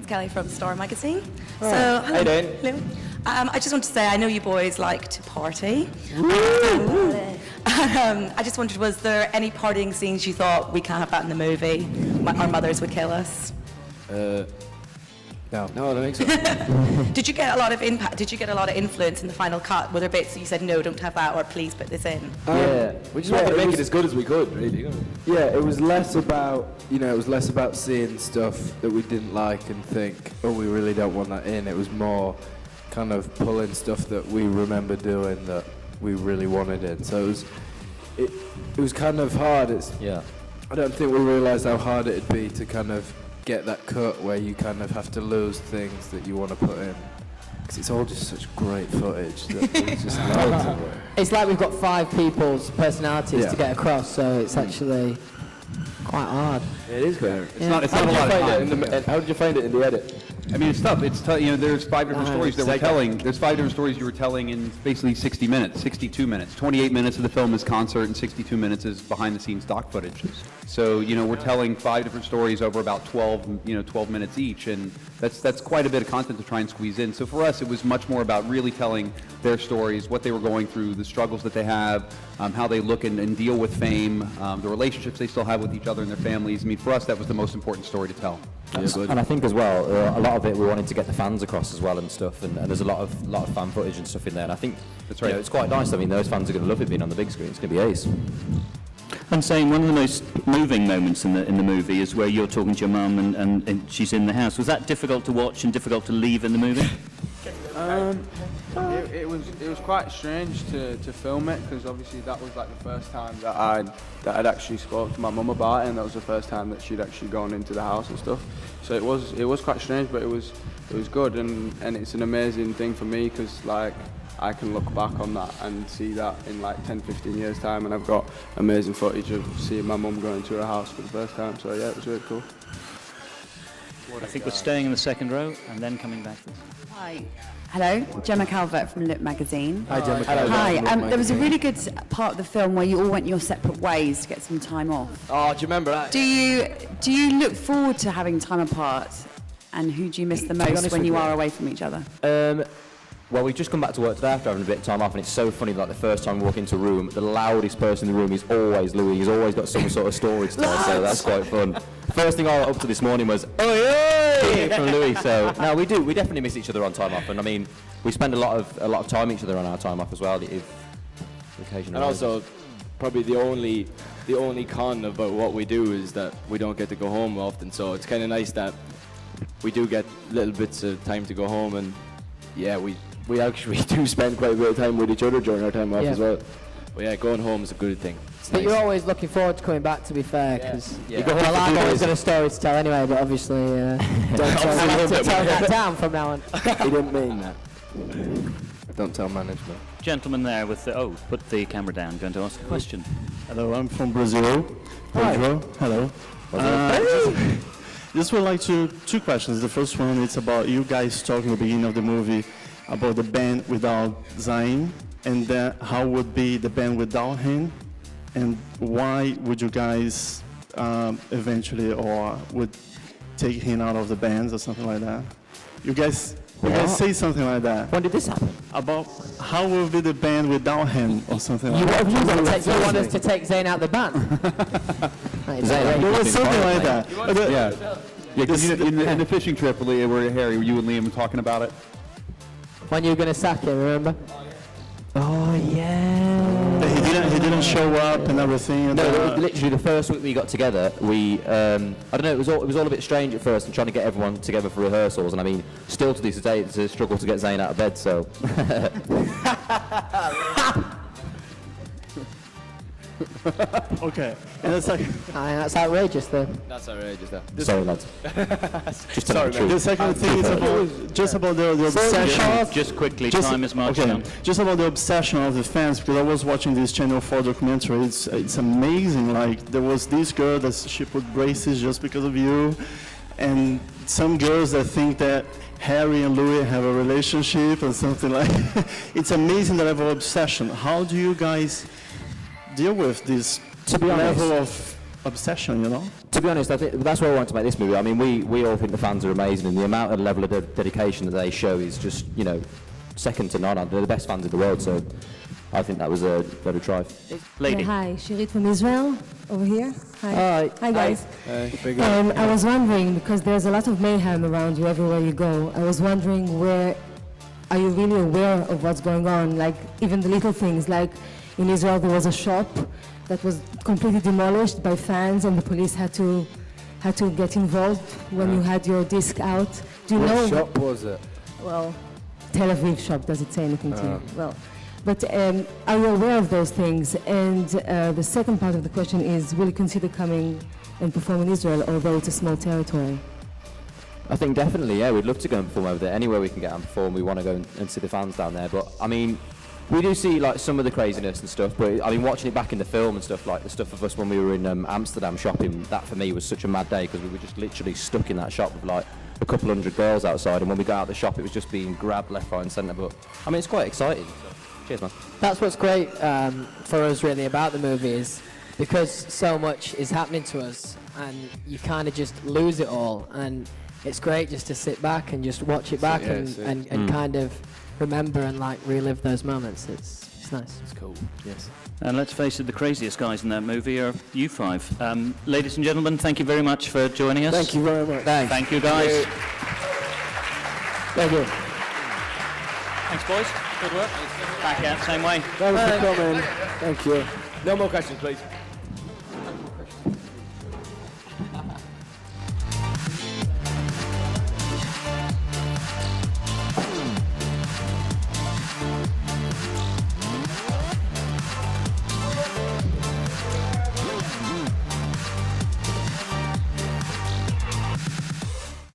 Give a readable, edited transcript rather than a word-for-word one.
Kelly from Star Magazine. Right. So, How you doing? Hello. I just want to say, I know you boys like to party. I just wondered, was there any partying scenes you thought we can't have that in the movie? Our mothers would kill us. No, I don't think so. Did you get a lot of impact? Did you get a lot of influence in the final cut? Were there bits that you said, no, don't have that, or please put this in? Yeah, We just wanted to make it as good as we could, really. Yeah, it was less about, seeing stuff that we didn't like and think, oh, we really don't want that in. It was more kind of pulling stuff that we remember doing that we really wanted in. So it was kind of hard. I don't think we realised how hard it'd be to kind of get that cut where you kind of have to lose things that you want to put in. Because it's all just such great footage that there's just loads of it. It's like we've got 5 people's personalities to get across, so it's actually quite hard. It is good. It's not a lot of time. How did you find it in the edit? I mean, it's tough. There's 5 different stories that we're telling. There's 5 different stories you were telling in basically 60 minutes, 62 minutes. 28 minutes of the film is concert, and 62 minutes is behind-the-scenes stock footage. So, we're telling 5 different stories over about 12 minutes each, and that's quite a bit of content to try and squeeze in. So for us, it was much more about really telling their stories, what they were going through, the struggles that they have, how they look and deal with fame, the relationships they still have with each other and their families. I mean, for us, that was the most important story to tell. And I think as well, a lot of it we wanted to get the fans across as well and stuff, and there's a lot of fan footage and stuff in there. And I think that's right. It's quite nice. I mean, those fans are going to love it being on the big screen. It's going to be ace. I'm saying one of the most moving moments in the movie is where you're talking to your mum and she's in the house. Was that difficult to watch and difficult to leave in the movie? It was quite strange to film it, because obviously that was like the first time that I'd actually spoke to my mum about it, and that was the first time that she'd actually gone into the house and stuff. So it was quite strange, but it was good, and it's an amazing thing for me, because like I can look back on that and see that in like 10-15 years time, and I've got amazing footage of seeing my mum going to her house for the first time. So yeah, it was really cool. I think we're staying in the second row and then coming back. Hi. Hello, Gemma Calvert from Look Magazine. Hi, Gemma. Hi. There was a really good part of the film where you all went your separate ways to get some time off. Oh, do you remember that? Do you look forward to having time apart? And who do you miss the most when you are away from each other? Well, we've just come back to work today after having a bit of time off, and it's so funny, like the first time we walk into a room, the loudest person in the room is always Louis. He's always got some sort of story to tell, so that's quite fun. First thing I got up to this morning was, oh yeah, from Louis. So no, we definitely miss each other on time off, and I mean, we spend a lot of time each other on our time off as well, if occasionally. And also, probably the only con about what we do is that we don't get to go home often. So it's kind of nice that we do get little bits of time to go home, and yeah, we actually do spend quite a bit of time with each other during our time off as well. But yeah, going home is a good thing. But you're always looking forward to coming back, to be fair, because I've always got a story to tell anyway, but obviously don't tell that down from now on. He didn't mean that. Don't tell management. Gentleman there with the, put the camera down, going to ask a question. Hello, I'm from Brazil. Pedro, hello. Just would like two questions. The first one is about you guys talking at the beginning of the movie about the band without Zayn, and then how would be the band without him, and why would you guys eventually or would take him out of the bands or something like that? You guys say something like that. When did this happen? About how will be the band without him or something like that. You want us to take Zayn out the band? There was something like that. Yeah, because in the fishing trip where Harry, you and Liam were talking about it. When you were going to sack him, remember? Oh, yeah. He didn't show up and everything. No, literally the first week we got together, I don't know, it was all a bit strange at first and trying to get everyone together for rehearsals, and I mean, still to this day, it's a struggle to get Zayn out of bed, so. Okay. And it's like, that's outrageous, though. That's outrageous, though. Sorry, lads. Sorry, man. The second thing is just about the obsession. Just quickly, time is marching on. Just about the obsession of the fans, because I was watching this Channel 4 documentary. It's amazing. Like, there was this girl that she put braces just because of you, and some girls that think that Harry and Louis have a relationship or something like. It's amazing the level of obsession. How do you guys deal with this level of obsession, you know? To be honest, I think that's why I wanted to make this movie. I mean, we all think the fans are amazing, and the amount of level of dedication that they show is just, you know, second to none. They're the best fans in the world, so I think that was a better try. Lady. Hi, Shirit from Israel, over here. Hi. Hi. Hi, guys. Big I was wondering, because there's a lot of mayhem around you everywhere you go, I was wondering are you really aware of what's going on? Like, even the little things, like in Israel there was a shop that was completely demolished by fans, and the police had to get involved when you had your disc out. Do you know? What shop was it? Well, Tel Aviv shop, does it say anything to you? Well, but are you aware of those things? And the second part of the question is, will you consider coming and perform in Israel, although it's a small territory? I think definitely, yeah, we'd love to go and perform over there. Anywhere we can get and perform, we want to go and see the fans down there. But, I mean, we do see, like, some of the craziness and stuff, but, I mean, watching it back in the film and stuff, like the stuff of us when we were in Amsterdam shopping, that for me was such a mad day, because we were just literally stuck in that shop with, like, a couple hundred girls outside, and when we got out of the shop, it was just being grabbed left, right and centre. But, I mean, it's quite exciting. So, cheers, man. That's what's great for us really about the movie, is because so much is happening to us and you kind of just lose it all, and it's great just to sit back and just watch it back and kind of remember and like relive those moments. It's nice. It's cool. Yes. And let's face it, the craziest guys in that movie are you five. Ladies and gentlemen, thank you very much for joining us. Thank you very much. Thanks. Thank you, guys. Thank you. Thanks, boys. Good work. Back out, same way. Thanks for coming. Thank you. No more questions, please.